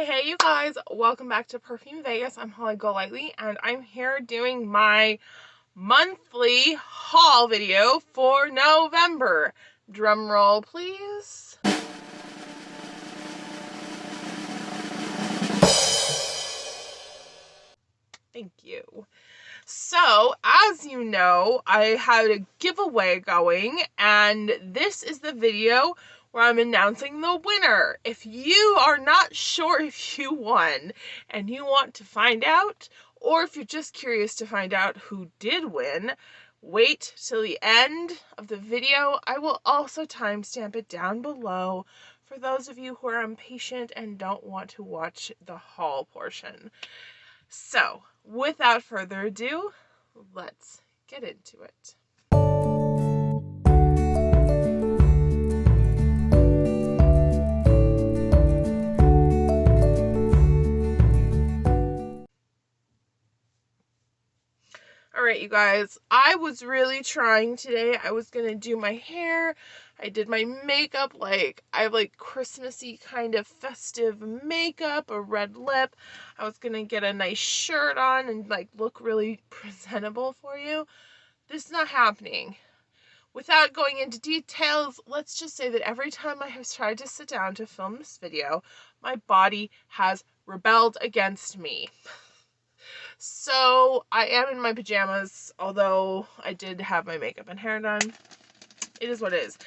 Hey you guys, welcome back to Perfume Vegas. I'm Holly Golightly and I'm here doing my monthly haul video for November. Drum roll please. Thank you. So, as you know, I had a giveaway going and this is the video where I'm announcing the winner. If you are not sure if you won and you want to find out, or if you're just curious to find out who did win, wait till the end of the video. I will also timestamp it down below for those of you who are impatient and don't want to watch the haul portion. So, without further ado, let's get into it. Alright, you guys, I was really trying today. I was gonna do my hair. I did my makeup, I have Christmassy kind of festive makeup, a red lip. I was gonna get a nice shirt on and look really presentable for you. This is not happening. Without going into details, let's just say that every time I have tried to sit down to film this video, my body has rebelled against me. So I am in my pajamas, although I did have my makeup and hair done. It is what it is.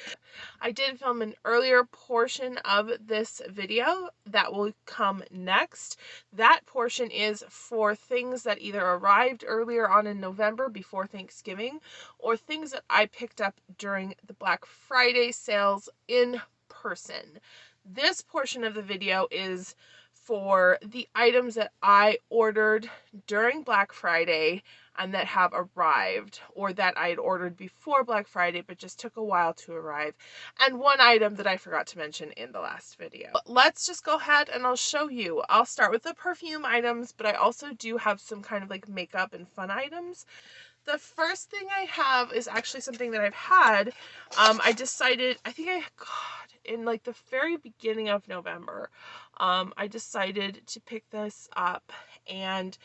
I did film an earlier portion of this video that will come next. That portion is for things that either arrived earlier on in November before Thanksgiving, or things that I picked up during the Black Friday sales in person. This portion of the video is for the items that I ordered during Black Friday and that have arrived, or that I had ordered before Black Friday but just took a while to arrive, and one item that I forgot to mention in the last video. But let's just go ahead and I'll show you. I'll start with the perfume items, but I also do have some kind of makeup and fun items. The first thing I have is actually something that I've had. I decided, in the very beginning of November, I decided to pick this up, and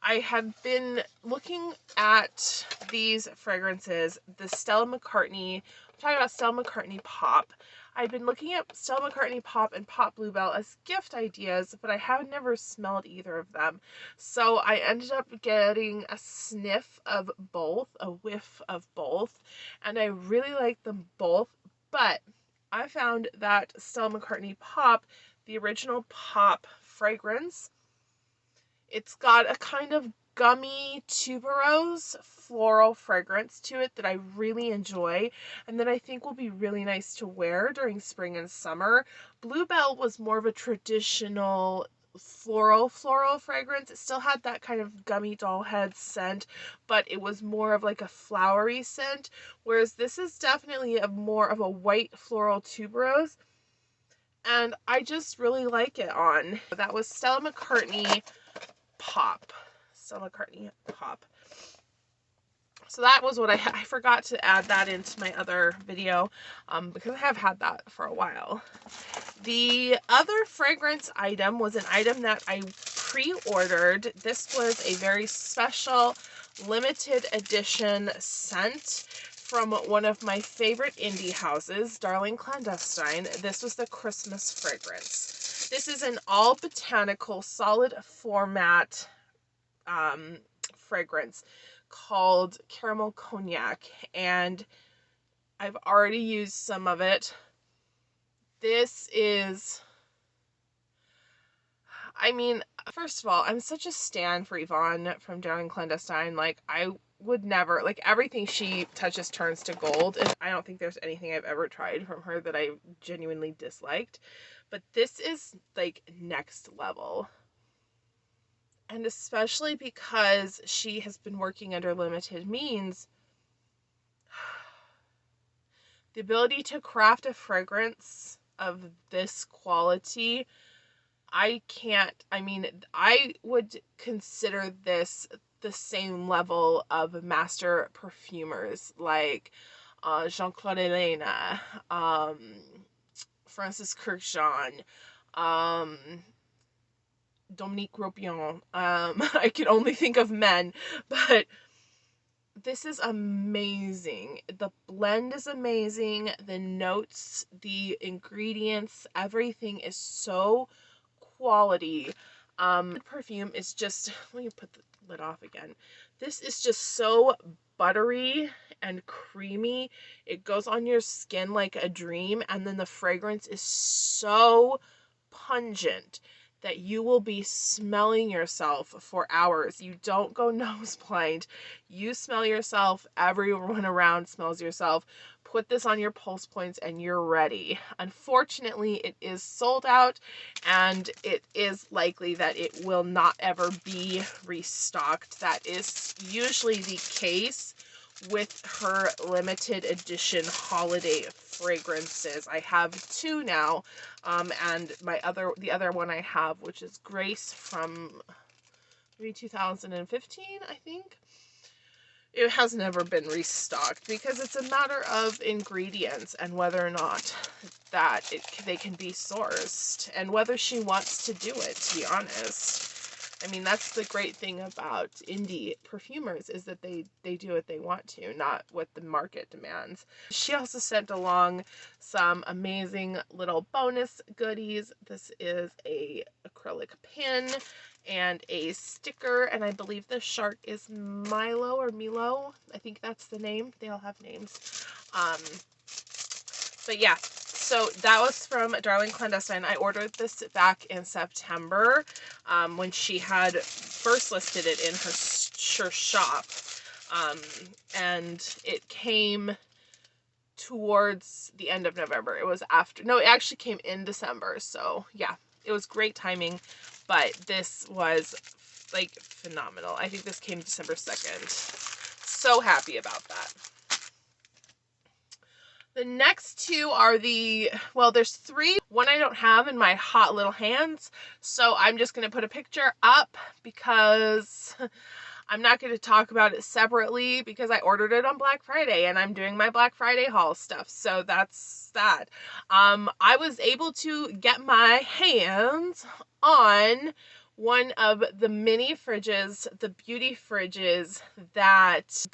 I had been looking at these fragrances, the Stella McCartney, I'm talking about Stella McCartney Pop. I've been looking at Stella McCartney Pop and Pop Bluebell as gift ideas, but I have never smelled either of them. So I ended up getting a sniff of both, a whiff of both, and I really like them both, but I found that Stella McCartney Pop, the original Pop fragrance, it's got a kind of gummy tuberose floral fragrance to it that I really enjoy and that I think will be really nice to wear during spring and summer. Bluebell was more of a traditional floral fragrance. It still had that kind of gummy doll head scent, but it was more of a flowery scent, whereas this is definitely more of a white floral tuberose, and I just really like it on. That was Stella McCartney Pop. Stella McCartney Pop. So that was what I forgot to add that into my other video because I have had that for a while. The other fragrance item was an item that I pre-ordered. This was a very special limited edition scent from one of my favorite indie houses, DarlingClandestine. This was the Christmas fragrance. This is an all botanical solid format fragrance called Caramel Cognac, and I've already used some of it. This is, first of all, I'm such a stan for Yvonne from DarlingClandestine. I would never, everything she touches turns to gold, and I don't think there's anything I've ever tried from her that I genuinely disliked, but this is next level. And especially because she has been working under limited means, the ability to craft a fragrance of this quality, I would consider this the same level of master perfumers like Jean-Claude Elena, Francis Kurkdjian, Dominique Ropion. I can only think of men, but this is amazing. The blend is amazing. The notes, the ingredients, everything is so quality. Perfume is just, let me put the lid off again. This is just so buttery and creamy. It goes on your skin like a dream, and then the fragrance is so pungent that you will be smelling yourself for hours. You don't go nose blind. You smell yourself. Everyone around smells yourself. Put this on your pulse points and you're ready. Unfortunately, it is sold out, and it is likely that it will not ever be restocked. That is usually the case with her limited edition holiday fragrances. I have 2 now, and the other one I have, which is Grace from maybe 2015, I think. It has never been restocked because it's a matter of ingredients and whether or not that they can be sourced, and whether she wants to do it, to be honest. I mean, that's the great thing about indie perfumers, is that they do what they want to, not what the market demands. She also sent along some amazing little bonus goodies. This is a acrylic pin and a sticker, and I believe the shark is Milo or Milo. I think that's the name. They all have names. But yeah. So that was from Darling Clandestine. I ordered this back in September, when she had first listed it in her shop, and it came towards the end of November. It was after, no, it actually came in December. So yeah, it was great timing, but this was like phenomenal. I think this came December 2nd. So happy about that. The next 2 are there's 3. One I don't have in my hot little hands, so I'm just going to put a picture up because I'm not going to talk about it separately because I ordered it on Black Friday and I'm doing my Black Friday haul stuff. So that's that. I was able to get my hands on one of the mini fridges, the beauty fridges that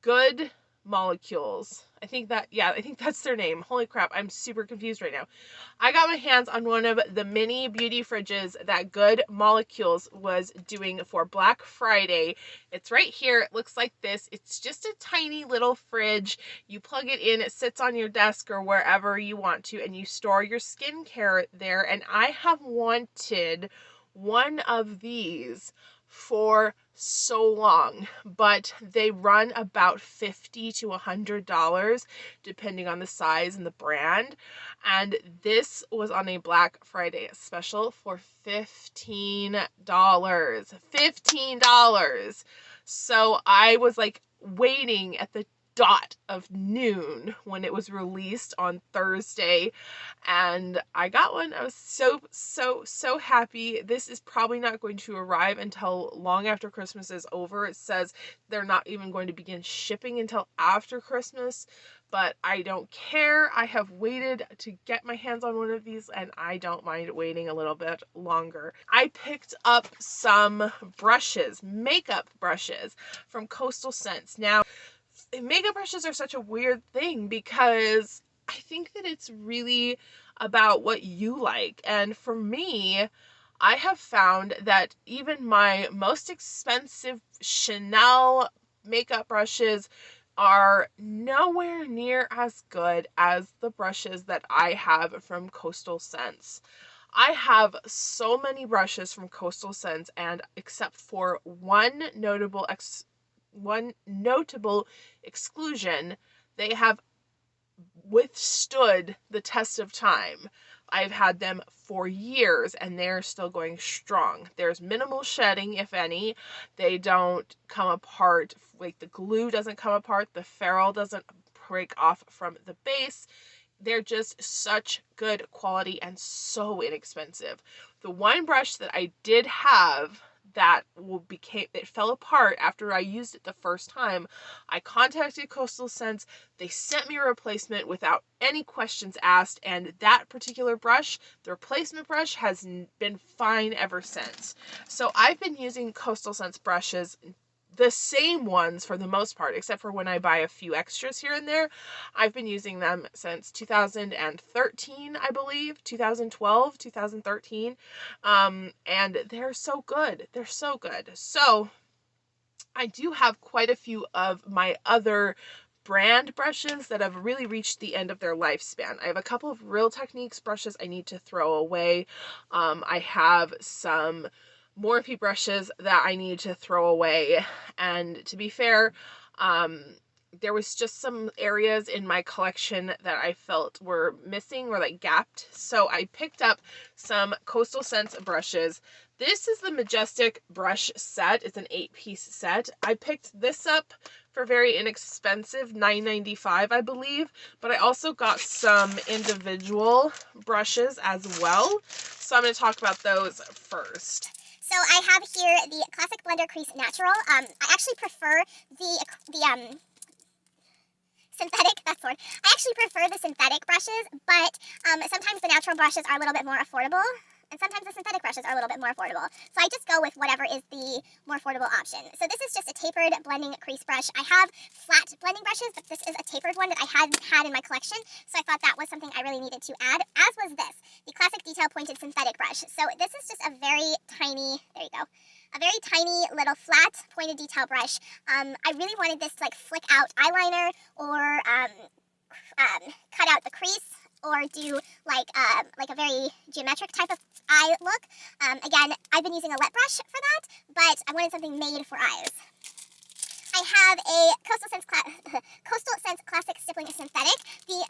Good Molecules. I think that's their name. Holy crap, I'm super confused right now. I got my hands on one of the mini beauty fridges that Good Molecules was doing for Black Friday. It's right here. It looks like this. It's just a tiny little fridge. You plug it in, it sits on your desk or wherever you want to, and you store your skincare there. And I have wanted one of these for so long, but they run about $50 to $100 depending on the size and the brand, and this was on a Black Friday special for $15. So I was like waiting at the dot of noon when it was released on Thursday, and I got one. I was so happy. This is probably not going to arrive until long after Christmas is over. It says they're not even going to begin shipping until after Christmas, but I don't care. I have waited to get my hands on one of these, and I don't mind waiting a little bit longer. I picked up some brushes, makeup brushes from Coastal Scents. Now, makeup brushes are such a weird thing because I think that it's really about what you like. And for me, I have found that even my most expensive Chanel makeup brushes are nowhere near as good as the brushes that I have from Coastal Scents. I have so many brushes from Coastal Scents, and except for one notable exclusion, they have withstood the test of time. I've had them for years and they're still going strong. There's minimal shedding, if any. They don't come apart, like the glue doesn't come apart, the ferrule doesn't break off from the base. They're just such good quality and so inexpensive. The one brush that I did have that it fell apart after I used it the first time. I contacted Coastal Scents. They sent me a replacement without any questions asked, and that particular brush, the replacement brush, has been fine ever since. So I've been using Coastal Scents brushes, the same ones for the most part, except for when I buy a few extras here and there. I've been using them since 2013, I believe, 2012, 2013. And they're so good. They're so good. So I do have quite a few of my other brand brushes that have really reached the end of their lifespan. I have a couple of Real Techniques brushes I need to throw away. I have some Morphe brushes that I need to throw away. And to be fair, there was just some areas in my collection that I felt were missing or like gapped. So I picked up some Coastal Scents brushes. This is the Majestic brush set. It's an 8-piece set. I picked this up for very inexpensive, $9.95 I believe, but I also got some individual brushes as well. So I'm going to talk about those first. So I have here the Classic Blender Crease Natural. I actually prefer the synthetic, that's the word. I actually prefer the synthetic brushes, but sometimes the natural brushes are a little bit more affordable, and sometimes the synthetic brushes are a little bit more affordable. So I just go with whatever is the more affordable option. So this is just a tapered blending crease brush. I have flat blending brushes, but this is a tapered one that I hadn't had in my collection, so I thought that was something I really needed to add, as was this, the Classic Detail Pointed Synthetic Brush. So this is just a very tiny, there you go, a very tiny little flat pointed detail brush. I really wanted this to like flick out eyeliner or cut out the crease or do like a very geometric type of eye look. Again, I've been using a wet brush for that, but I wanted something made for eyes. I have a Coastal Scents Classic Stippling Synthetic. I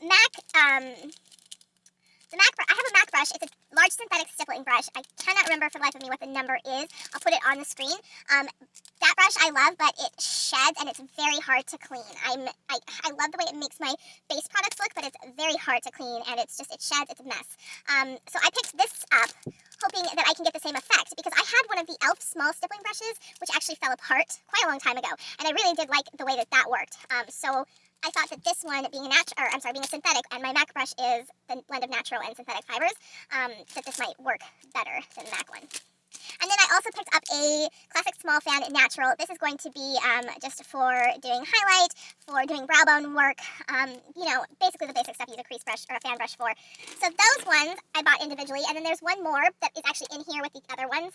have a MAC brush. It's a large synthetic stippling brush. I cannot remember for the life of me what the number is. I'll put it on the screen. That brush I love, but it sheds and it's very hard to clean. I love the way it makes my base products look, but it's very hard to clean and it sheds, it's a mess. So I picked this up hoping that I can get the same effect because I had one of the e.l.f. small stippling brushes, which actually fell apart quite a long time ago, and I really did like the way that worked. So I thought that this one, being a synthetic, and my MAC brush is the blend of natural and synthetic fibers, that this might work better than the MAC one. And then I also picked up a Classic Small Fan Natural. This is going to be just for doing highlight, for doing brow bone work, you know, basically the basic stuff you use a crease brush or a fan brush for. So those ones I bought individually, and then there's one more that is actually in here with the other ones.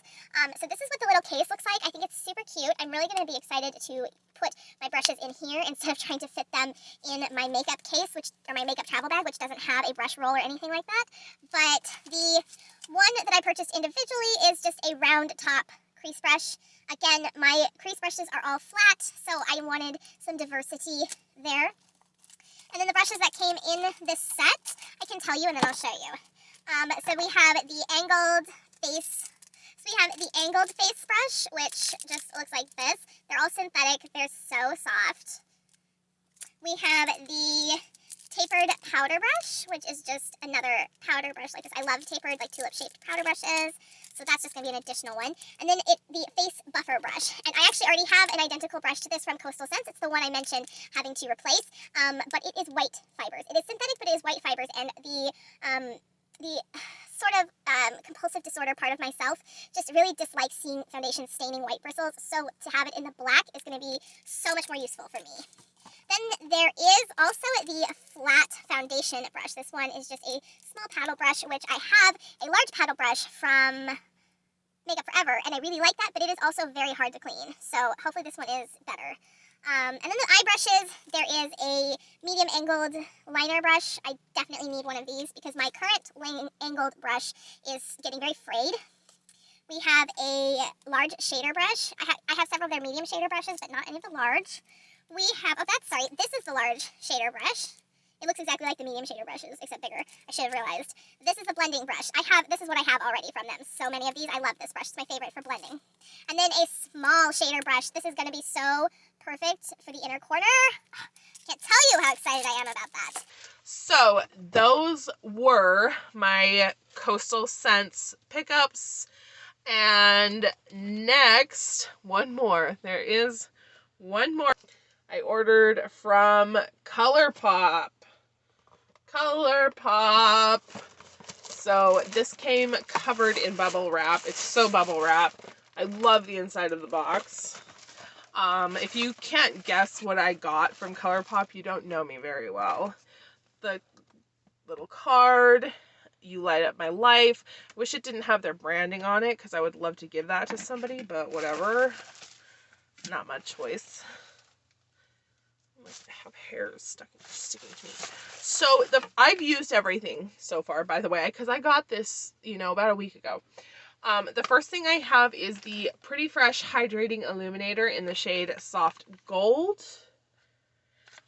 So this is what the little case looks like. I think it's super cute. I'm really going to be excited to put my brushes in here instead of trying to fit them in my makeup case, or my makeup travel bag, which doesn't have a brush roll or anything like that. But the one that I purchased individually is just a round top crease brush. Again, my crease brushes are all flat, so I wanted some diversity there. And then the brushes that came in this set, I can tell you and then I'll show you. So we have the angled face. So we have the angled face brush, which just looks like this. They're all synthetic. They're so soft. We have the tapered powder brush, which is just another powder brush like this. I love tapered, like tulip-shaped powder brushes, so that's just going to be an additional one. And then the face buffer brush, and I actually already have an identical brush to this from Coastal Scents. It's the one I mentioned having to replace, but it is white fibers. It is synthetic, but it is white fibers, and the sort of compulsive disorder part of myself just really dislikes seeing foundation staining white bristles, so to have it in the black is going to be so much more useful for me. Then there is also the flat foundation brush. This one is just a small paddle brush, which I have a large paddle brush from Makeup Forever, and I really like that, but it is also very hard to clean, so hopefully this one is better. And then the eye brushes, there is a medium angled liner brush. I definitely need one of these because my current angled brush is getting very frayed. We have a large shader brush. I have several of their medium shader brushes, but not any of the large. We have, this is the large shader brush. It looks exactly like the medium shader brushes, except bigger. I should have realized. This is the blending brush. This is what I have already from them. So many of these. I love this brush. It's my favorite for blending. And then a small shader brush. This is going to be so perfect for the inner corner. Can't tell you how excited I am about that. So those were my Coastal Scents pickups And next, one more. There is one more. I ordered from ColourPop. ColourPop. So this came covered in bubble wrap. It's so bubble wrap. I love the inside of the box. If you can't guess what I got from ColourPop, you don't know me very well. The little card, you light up my life. Wish it didn't have their branding on it because I would love to give that to somebody, but whatever. Not my choice. I have hairs sticking to me. So I've used everything so far, by the way, because I got this, about a week ago. The first thing I have is the Pretty Fresh Hydrating Illuminator in the shade Soft Gold.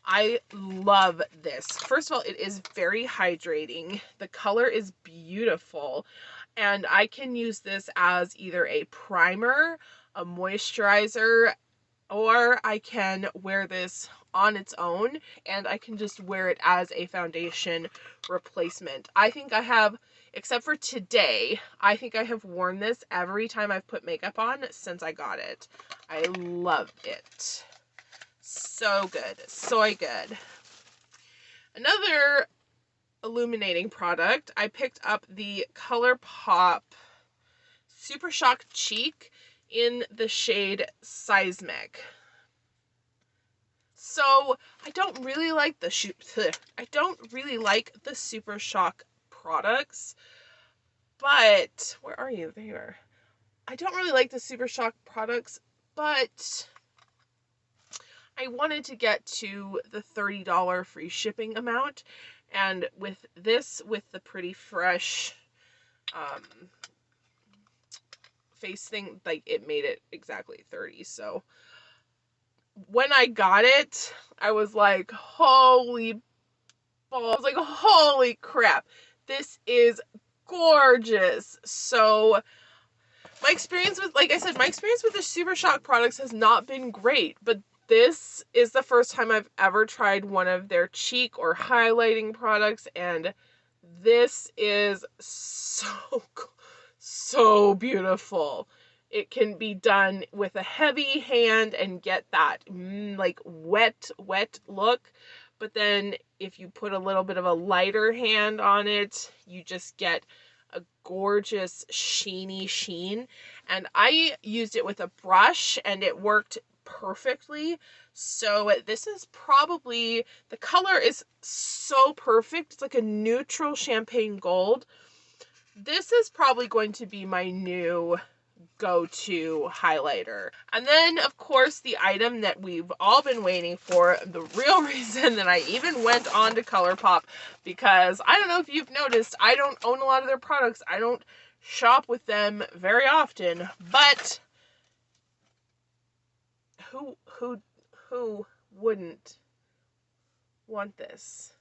I love this. First of all, it is very hydrating. The color is beautiful. And I can use this as either a primer, a moisturizer, or I can wear this on its own, and I can just wear it as a foundation replacement. I think I have, except for today, I think I have worn this every time I've put makeup on since I got it. I love it. So good. So good. Another illuminating product, I picked up the ColourPop SuperShock Cheek in the shade Seismic. So I don't really like the SuperShock products, but where are you? There you are. I don't really like the SuperShock products, but I wanted to get to the $30 free shipping amount, and with the Pretty Fresh face thing, like, it made it exactly 30. So when I got it, I was like, holy balls. I was like, holy crap, this is gorgeous. So my experience with, like I said, my experience with the SuperShock products has not been great, but this is the first time I've ever tried one of their cheek or highlighting products, and this is so beautiful. It can be done with a heavy hand and get that like wet look, but then if you put a little bit of a lighter hand on it, you just get a gorgeous sheeny sheen. And I used it with a brush and it worked perfectly. So this is probably, the color is so perfect. It's like a neutral champagne gold. This is probably going to be my new go-to highlighter. And then, of course, the item that we've all been waiting for, the real reason that I even went on to ColourPop, because I don't know if you've noticed, I don't own a lot of their products. I don't shop with them very often, but who wouldn't want this?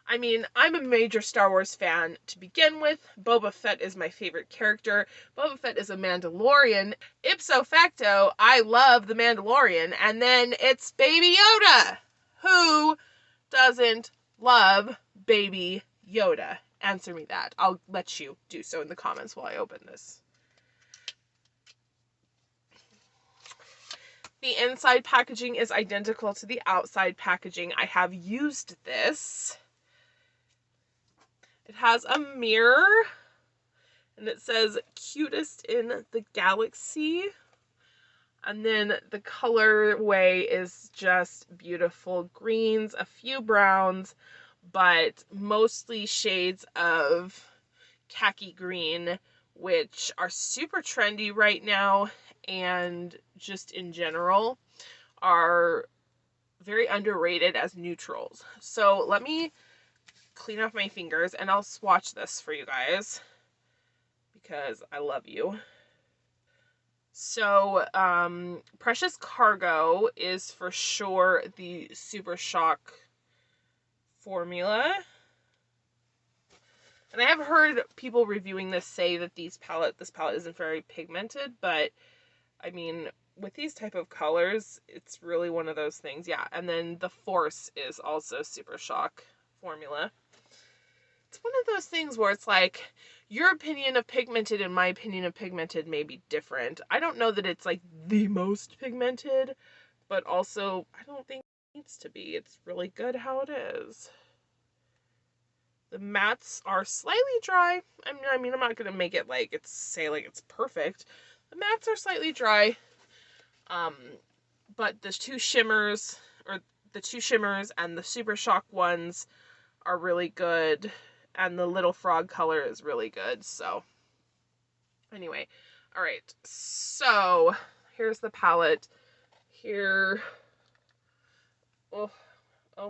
I mean, I'm a major Star Wars fan to begin with. Boba Fett is my favorite character. Boba Fett is a Mandalorian. Ipso facto, I love the Mandalorian. And then it's Baby Yoda. Who doesn't love Baby Yoda? Answer me that. I'll let you do so in the comments while I open this. The inside packaging is identical to the outside packaging. I have used this. It has a mirror, and it says cutest in the galaxy. And then the colorway is just beautiful greens, a few browns, but mostly shades of khaki green, which are super trendy right now, and just in general are very underrated as neutrals. So let me clean off my fingers and I'll swatch this for you guys because I love you. So Precious Cargo is for sure the SuperShock formula, and I have heard people reviewing this say that this palette isn't very pigmented, but I mean, with these type of colors, it's really one of those things. Yeah, and then the Force is also SuperShock formula. It's one of those things where it's like, your opinion of pigmented and my opinion of pigmented may be different. I don't know that it's like the most pigmented, but also I don't think it needs to be. It's really good how it is. The mattes are slightly dry. I mean, I'm not gonna make it like it's perfect. The mattes are slightly dry. But the two shimmers and the SuperShock ones are really good, and the little frog color is really good. So anyway, all right, so here's the palette. Here, oh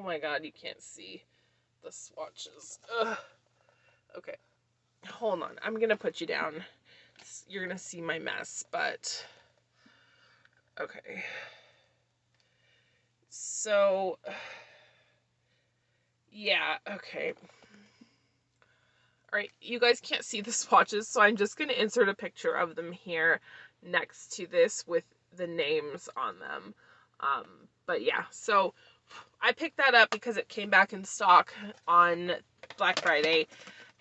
my god, you can't see the swatches. Ugh. Okay, hold on, I'm gonna put you down. You're gonna see my mess, but okay. So yeah, okay. All right, you guys can't see the swatches, so I'm just going to insert a picture of them here next to this with the names on them. But yeah, so I picked that up because it came back in stock on Black Friday.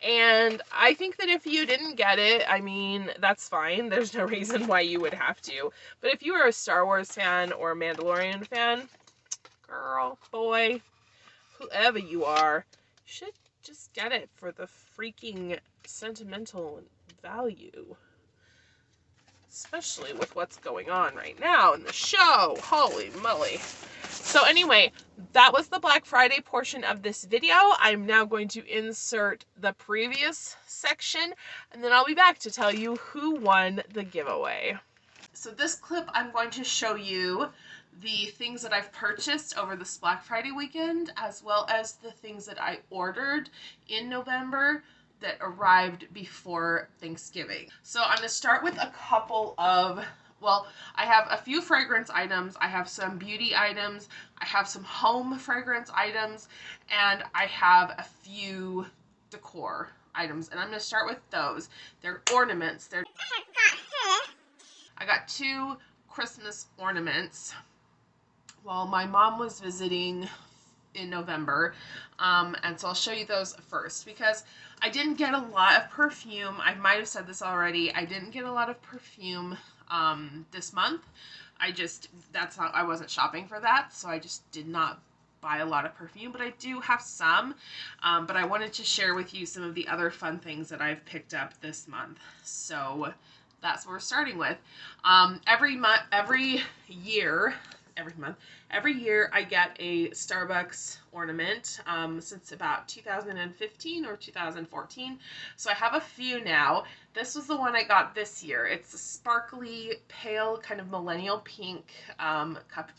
And I think that if you didn't get it, I mean, that's fine. There's no reason why you would have to. But if you are a Star Wars fan or a Mandalorian fan, girl, boy, whoever you are, you should just get it for the freaking sentimental value. Especially with what's going on right now in the show. Holy moly. So anyway, that was the Black Friday portion of this video. I'm now going to insert the previous section, and then I'll be back to tell you who won the giveaway. So this clip, I'm going to show you the things that I've purchased over this Black Friday weekend, as well as the things that I ordered in November that arrived before Thanksgiving. So I'm going to start with a couple of, well, I have a few fragrance items, I have some beauty items, I have some home fragrance items, and I have a few decor items. And I'm going to start with those. They're ornaments. I got 2 Christmas ornaments while my mom was visiting in November, and so I'll show you those first because I didn't get a lot of perfume. I might have said this already. I didn't get a lot of perfume this month. I wasn't shopping for that, so I just did not buy a lot of perfume, but I do have some, but I wanted to share with you some of the other fun things that I've picked up this month. So that's what we're starting with. Every year I get a Starbucks ornament since about 2015 or 2014. So I have a few now. This was the one I got this year. It's a sparkly, pale, kind of millennial pink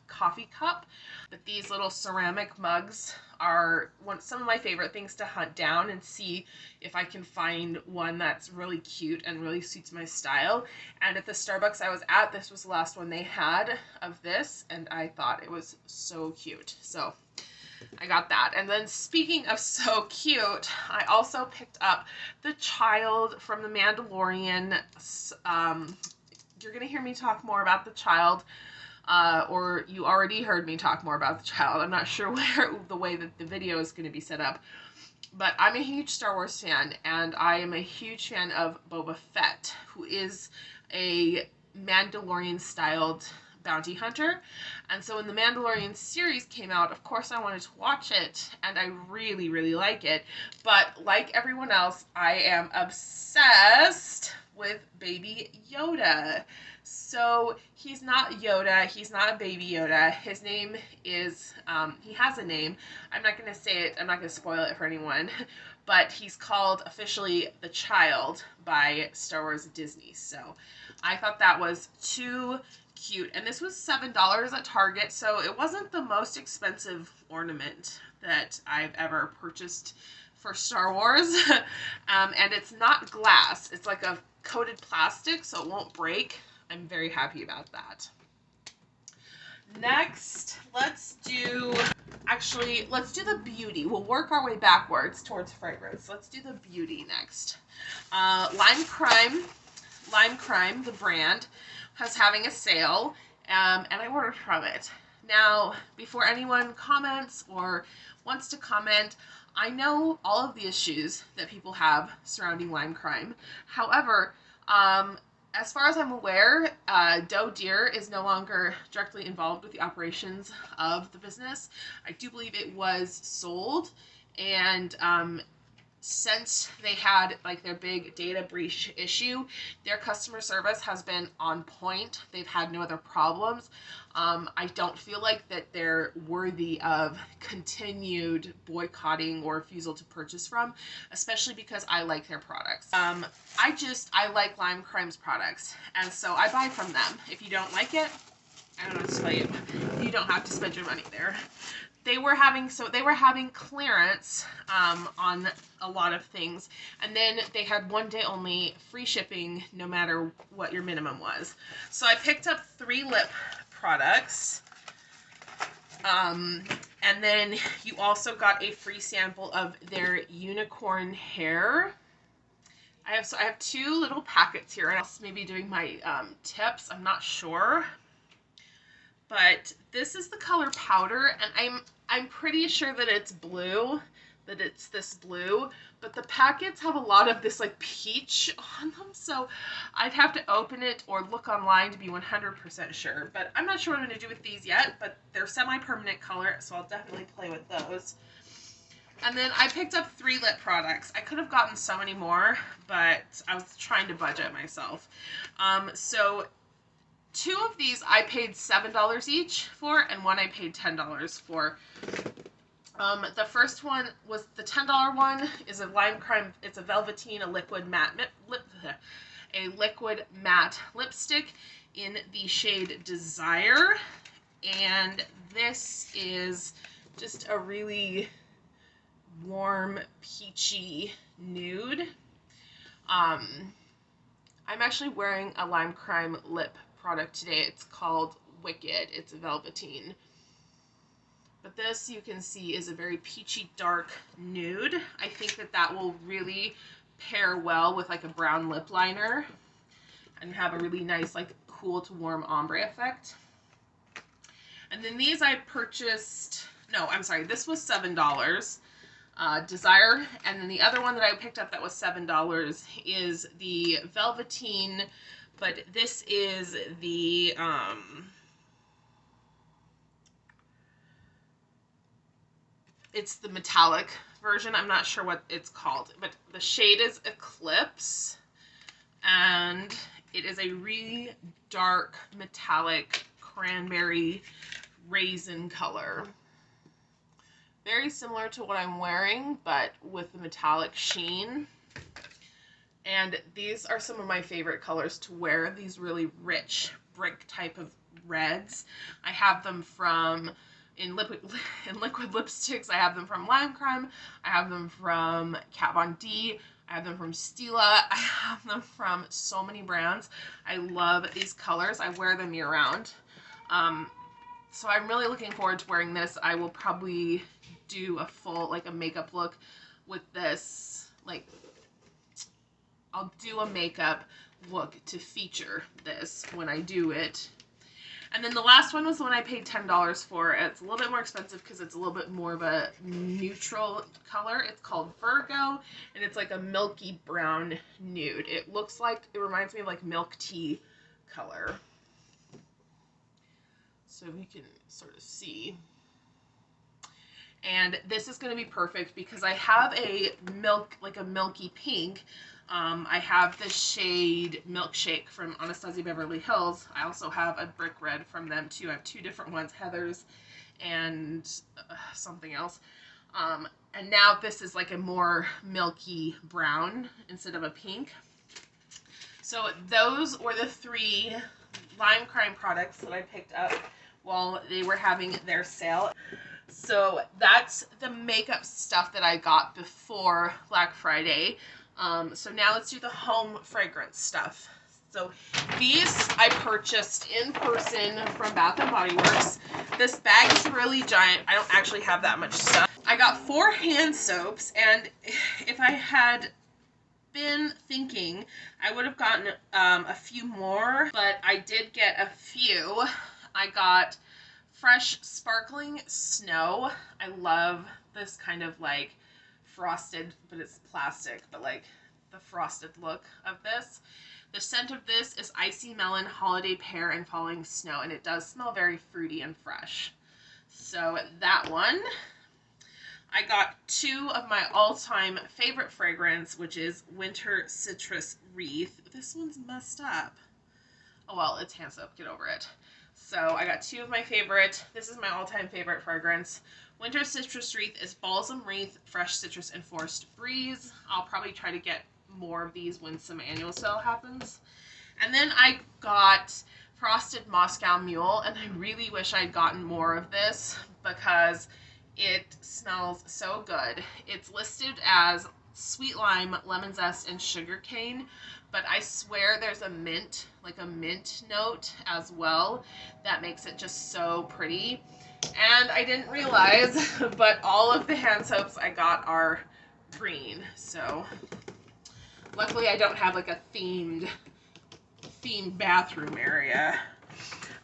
coffee cup. But these little ceramic mugs are some of my favorite things to hunt down and see if I can find one that's really cute and really suits my style. And at the Starbucks I was at, this was the last one they had of this, and I thought it was so cute. So I got that. And then speaking of so cute, I also picked up the child from the Mandalorian. You're gonna hear me talk more about the child, or you already heard me talk more about the child. I'm not sure the way that the video is going to be set up, but I'm a huge Star Wars fan, and I am a huge fan of Boba Fett, who is a Mandalorian-styled bounty hunter. And so when the Mandalorian series came out, of course I wanted to watch it, and I really, really like it. But like everyone else, I am obsessed with Baby Yoda. So he's not Yoda, he's not a baby Yoda. His name is, he has a name. I'm not going to say it, I'm not going to spoil it for anyone, but he's called officially The Child by Star Wars Disney. So I thought that was too cute. And this was $7 at Target, so it wasn't the most expensive ornament that I've ever purchased for Star Wars. And it's not glass, it's like a coated plastic, so it won't break. I'm very happy about that. Next, let's do the beauty. We'll work our way backwards towards fragrance. Let's do the beauty next. Lime Crime, the brand, was having a sale, and I ordered from it. Now, before anyone comments or wants to comment, I know all of the issues that people have surrounding lime crime. However, as far as I'm aware, Doe Deer is no longer directly involved with the operations of the business. I do believe it was sold, and since they had like their big data breach issue, their customer service has been on point. They've had no other problems. I don't feel like that they're worthy of continued boycotting or refusal to purchase from, especially because I like their products. I like Lime Crime's products, and so I buy from them. If you don't like it, I don't know what to tell you. You don't have to spend your money there. They were having clearance on a lot of things, and then they had 1 day only free shipping no matter what your minimum was. So I picked up 3 lip products, and then you also got a free sample of their unicorn hair. I have 2 little packets here, and I'll maybe doing my tips. I'm not sure. But this is the color Powder, and I'm pretty sure that it's blue, that it's this blue, but the packets have a lot of this like peach on them, so I'd have to open it or look online to be 100% sure. But I'm not sure what I'm going to do with these yet, but they're semi-permanent color, so I'll definitely play with those. And then I picked up 3 lip products. I could have gotten so many more, but I was trying to budget myself. So 2 of these I paid $7 each for, and 1 I paid $10 for. The first one was the $10 one is a Lime Crime. It's a Velvetine, a liquid matte lipstick in the shade Desire, and this is just a really warm peachy nude. I'm actually wearing a Lime Crime lip product today. It's called Wicked. It's a Velvetine. But this, you can see, is a very peachy dark nude. I think that that will really pair well with like a brown lip liner and have a really nice like cool to warm ombre effect. And then these I purchased, no, I'm sorry, this was $7. Desire, and then the other one that I picked up that was $7 is the Velvetine, but this is the it's the metallic version. I'm not sure what it's called, but the shade is Eclipse, and it is a really dark metallic cranberry raisin color. Very similar to what I'm wearing, but with the metallic sheen. And these are some of my favorite colors to wear, these really rich brick type of reds. I have them from, in liquid lipsticks, I have them from Lime Crime, I have them from Kat Von D, I have them from Stella, I have them from so many brands. I love these colors. I wear them year round. So I'm really looking forward to wearing this. I will probably do a full, like a makeup look with this. Like, I'll do a makeup look to feature this when I do it. And then the last one was the one I paid $10 for. It's a little bit more expensive because it's a little bit more of a neutral color. It's called Virgo, and it's like a milky brown nude. It looks like, it reminds me of like milk tea color. So you can sort of see. And this is going to be perfect because I have a milky pink. I have the shade Milkshake from Anastasia Beverly Hills. I also have a brick red from them too. I have 2 different ones, Heather's and something else. And now this is like a more milky brown instead of a pink. So those were the 3 Lime Crime products that I picked up while they were having their sale. So that's the makeup stuff that I got before Black Friday. So now let's do the home fragrance stuff. So these I purchased in person from Bath & Body Works. This bag is really giant. I don't actually have that much stuff. I got 4 hand soaps, and if I had been thinking, I would have gotten a few more, but I did get a few. I got Fresh Sparkling Snow. I love this kind of like frosted, but it's plastic, but like the frosted look of this. The scent of this is Icy Melon, Holiday Pear, and Falling Snow, and it does smell very fruity and fresh. So that one. I got two of my all-time favorite fragrance, which is Winter Citrus Wreath. This one's messed up. Oh well, it's hand soap, get over it. So I got two of my favorite. This is my all-time favorite fragrance. Winter Citrus Wreath is Balsam Wreath, Fresh Citrus, and Forest Breeze. I'll probably try to get more of these when some annual sale happens. And then I got Frosted Moscow Mule, and I really wish I'd gotten more of this because it smells so good. It's listed as sweet lime, lemon zest, and sugar cane, but I swear there's a mint, like a mint note as well, that makes it just so pretty. And I didn't realize, but all of the hand soaps I got are green, so luckily I don't have like a themed bathroom area.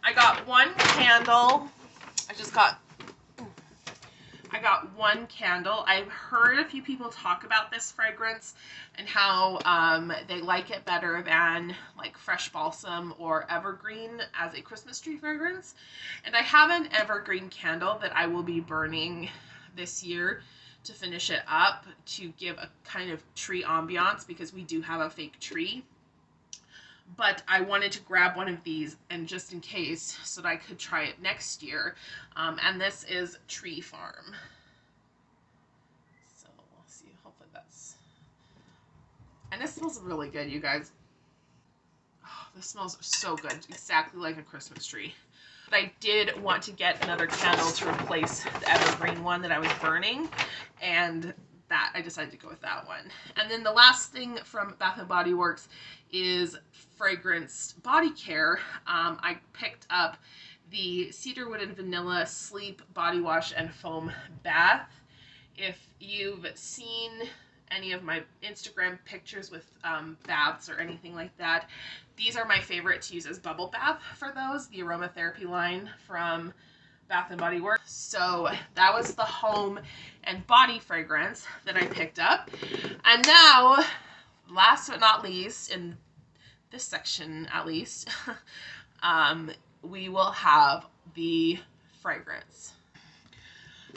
I got one candle. I got one candle. I've heard a few people talk about this fragrance and how they like it better than like fresh balsam or evergreen as a Christmas tree fragrance. And I have an evergreen candle that I will be burning this year to finish it up to give a kind of tree ambiance because we do have a fake tree. But I wanted to grab one of these and just in case so that I could try it next year. And this is Tree Farm. So we'll see. Hopefully that's... And this smells really good, you guys. Oh, this smells so good. Exactly like a Christmas tree. But I did want to get another candle to replace the evergreen one that I was burning. And that I decided to go with that one. And then the last thing from Bath & Body Works is fragranced body care. I picked up the Cedarwood and Vanilla Sleep Body Wash and Foam Bath. If you've seen any of my Instagram pictures with baths or anything like that, these are my favorite to use as bubble bath for those, the Aromatherapy line from Bath & Body Works. So that was the home and body fragrance that I picked up. And now, last but not least, in this section at least, we will have the fragrance.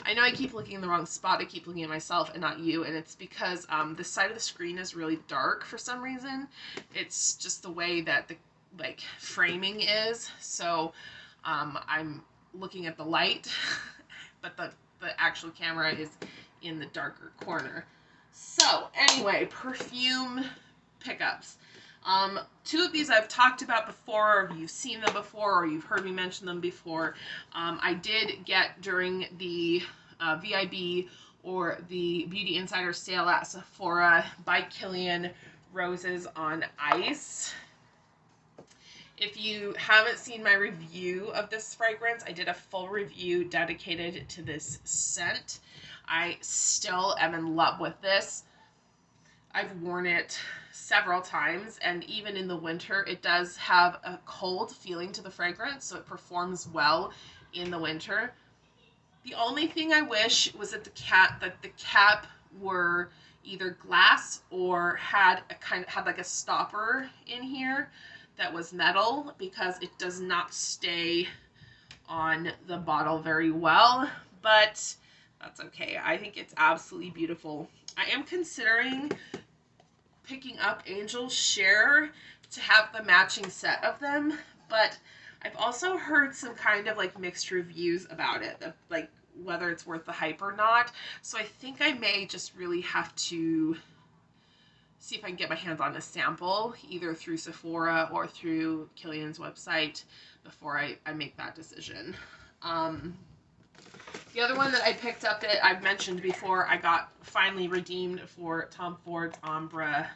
I know I keep looking in the wrong spot. I keep looking at myself and not you, and it's because this side of the screen is really dark for some reason. It's just the way that the framing is. So I'm looking at the light, but the actual camera is in the darker corner. So anyway, perfume pickups. Two of these I've talked about before, or you've seen them before, or you've heard me mention them before. I did get during the VIB or the Beauty Insider sale at Sephora by Kilian Roses on Ice. If you haven't seen my review of this fragrance, I did a full review dedicated to this scent. I still am in love with this. I've worn it several times, and even in the winter, it does have a cold feeling to the fragrance, so it performs well in the winter. The only thing I wish was that the cap were either glass or had like a stopper in here that was metal, because it does not stay on the bottle very well, but that's okay. I think it's absolutely beautiful. I am considering picking up Angel's Share to have the matching set of them, but I've also heard some kind of like mixed reviews about it, like whether it's worth the hype or not. So I think I may just really have to see if I can get my hands on a sample, either through Sephora or through Kilian's website, before I make that decision. The other one that I picked up that I've mentioned before, I got finally redeemed for Tom Ford's Ombre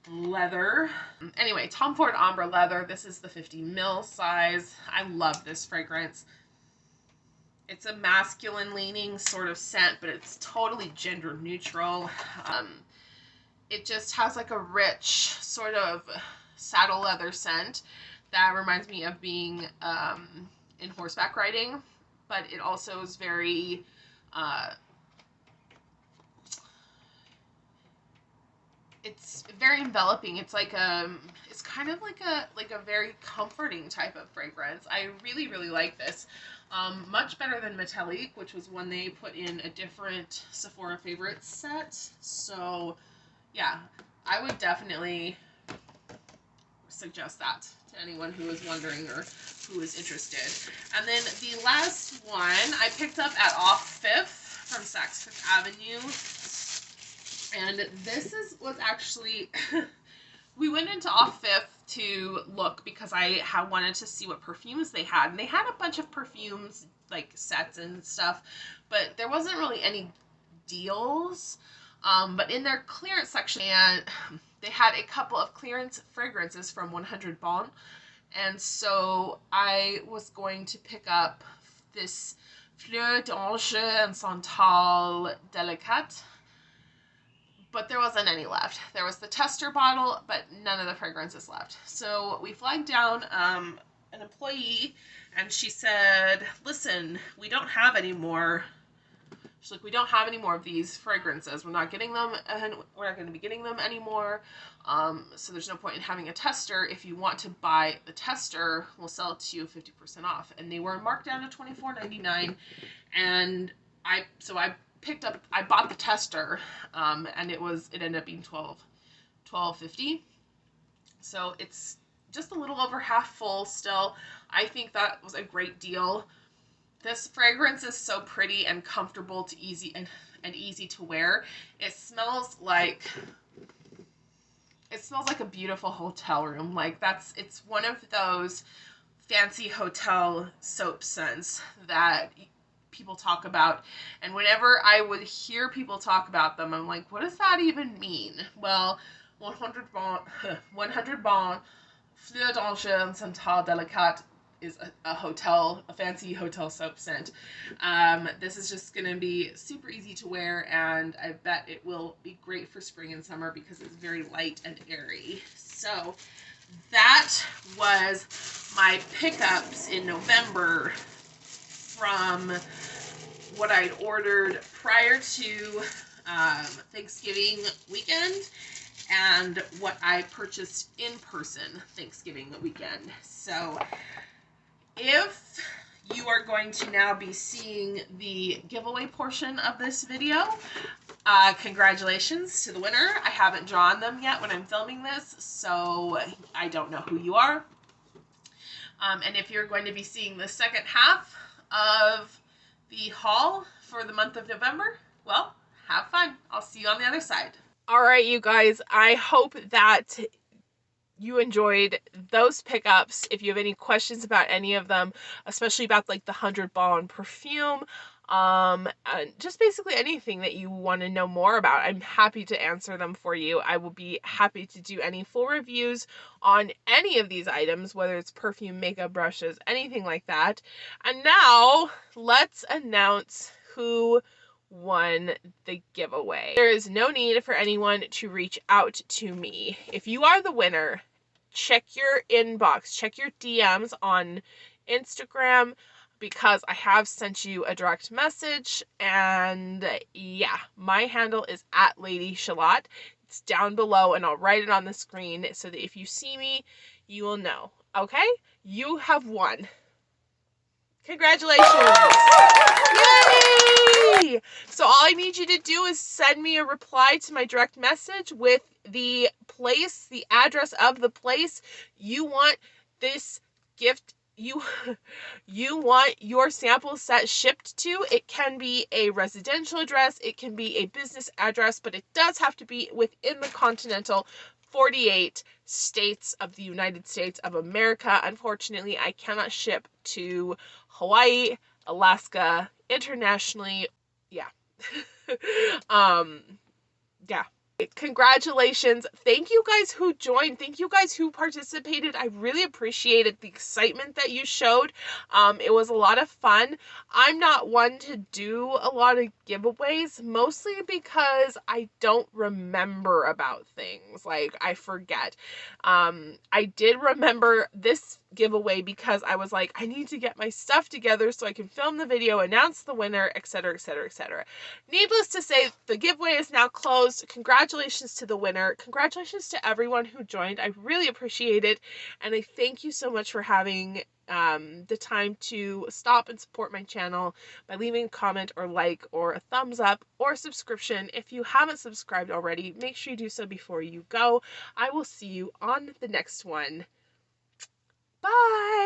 Leather. Anyway, Tom Ford Ombre Leather. This is the 50 ml size. I love this fragrance. It's a masculine leaning sort of scent, but it's totally gender neutral. It just has like a rich sort of saddle leather scent that reminds me of being in horseback riding, but it also is very it's very enveloping. It's like it's kind of like a very comforting type of fragrance. I really, really like this. Much better than Metallique, which was one they put in a different Sephora favorites set. So yeah, I would definitely suggest that to anyone who is wondering or who is interested. And then the last one I picked up at Off Fifth from Saks Fifth Avenue. And this was actually, we went into Off Fifth to look because I wanted to see what perfumes they had. And they had a bunch of perfumes, like sets and stuff, but there wasn't really any deals. But in their clearance section, and they had a couple of clearance fragrances from 100 Bon. And so I was going to pick up this Fleur d'Orange and Santal Delicat, but there wasn't any left. There was the tester bottle, but none of the fragrances left. So we flagged down an employee, and she said, listen, we don't have any more. She's like, we don't have any more of these fragrances. We're not getting them, and we're not going to be getting them anymore. So there's no point in having a tester. If you want to buy the tester, we'll sell it to you 50% off. And they were marked down to $24.99. And I bought the tester, and it ended up being $12.50. So it's just a little over half full still. I think that was a great deal. This fragrance is so pretty and comfortable to easy to wear. It smells like a beautiful hotel room. Like it's one of those fancy hotel soap scents that people talk about. And whenever I would hear people talk about them, I'm like, what does that even mean? Well, 100 Bon, Fleur d'Orange and Santal Delicat is a fancy hotel soap scent. This is just going to be super easy to wear, and I bet it will be great for spring and summer because it's very light and airy. So that was my pickups in November from what I'd ordered prior to Thanksgiving weekend and what I purchased in person Thanksgiving weekend. So if you are going to now be seeing the giveaway portion of this video, congratulations to the winner. I haven't drawn them yet when I'm filming this, so I don't know who you are. And if you're going to be seeing the second half of the haul for the month of November, well, have fun. I'll see you on the other side. All right, you guys, I hope that you enjoyed those pickups. If you have any questions about any of them, especially about like the 100 Bon perfume, and just basically anything that you want to know more about, I'm happy to answer them for you. I will be happy to do any full reviews on any of these items, whether it's perfume, makeup, brushes, anything like that. And now let's announce who won the giveaway. There is no need for anyone to reach out to me. If you are the winner, check your inbox, check your DMs on Instagram, because I have sent you a direct message. And yeah, my handle is @LadyShalot. It's down below, and I'll write it on the screen so that if you see me, you will know. Okay? You have won. Congratulations! Yay! So all I need you to do is send me a reply to my direct message with the place, the address of the place you want this gift, you want your sample set shipped to. It can be a residential address, it can be a business address, but it does have to be within the continental 48 states of the United States of America. Unfortunately, I cannot ship to Hawaii, Alaska, internationally. Yeah. Yeah. Congratulations. Thank you guys who joined. Thank you guys who participated. I really appreciated the excitement that you showed. It was a lot of fun. I'm not one to do a lot of giveaways, mostly because I don't remember about things. Like, I forget. I did remember this giveaway because I was like, I need to get my stuff together so I can film the video, announce the winner, etc, etc, etc. Needless to say, the giveaway is now closed. Congratulations to the winner. Congratulations to everyone who joined. I really appreciate it, and I thank you so much for having the time to stop and support my channel by leaving a comment or like or a thumbs up or subscription. If you haven't subscribed already, make sure you do so before you go. I will see you on the next one. Bye!